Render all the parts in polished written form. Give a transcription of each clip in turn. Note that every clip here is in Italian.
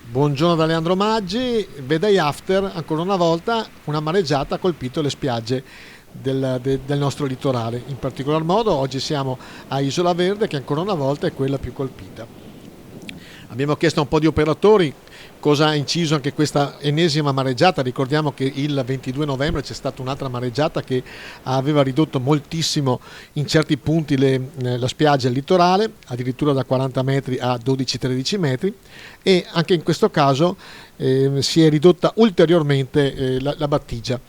Buongiorno da Leandro Maggi, Day After, ancora una volta una mareggiata ha colpito le spiagge del nostro litorale. In particolar modo oggi siamo a Isola Verde, che ancora una volta è quella più colpita. Abbiamo chiesto a un po' di operatori cosa ha inciso anche questa ennesima mareggiata. Ricordiamo che il 22 novembre c'è stata un'altra mareggiata che aveva ridotto moltissimo in certi punti la spiaggia e il litorale, addirittura da 40 metri a 12-13 metri, e anche in questo caso si è ridotta ulteriormente la battigia.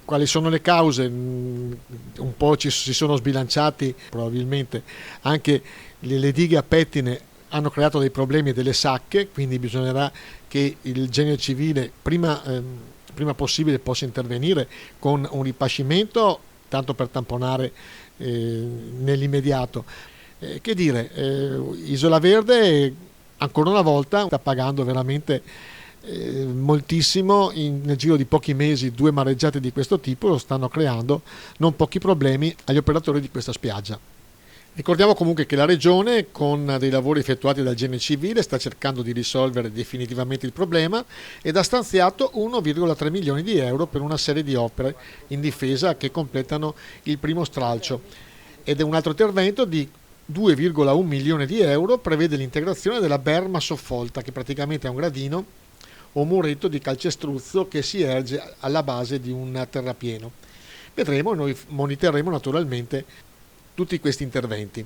Quali sono le cause? Un po' si sono sbilanciati probabilmente anche le dighe a pettine, hanno creato dei problemi e delle sacche, quindi bisognerà che il Genio civile prima possibile possa intervenire con un ripascimento, tanto per tamponare nell'immediato. Che dire, Isola Verde ancora una volta sta pagando veramente moltissimo. Nel giro di pochi mesi due mareggiate di questo tipo lo stanno creando non pochi problemi agli operatori di questa spiaggia. Ricordiamo comunque che la Regione, con dei lavori effettuati dal Genio Civile, sta cercando di risolvere definitivamente il problema ed ha stanziato 1,3 milioni di euro per una serie di opere in difesa che completano il primo stralcio, ed è un altro intervento di 2,1 milioni di euro prevede l'integrazione della berma soffolta, che praticamente è un gradino o muretto di calcestruzzo che si erge alla base di un terrapieno. Vedremo, noi moniteremo naturalmente tutti questi interventi.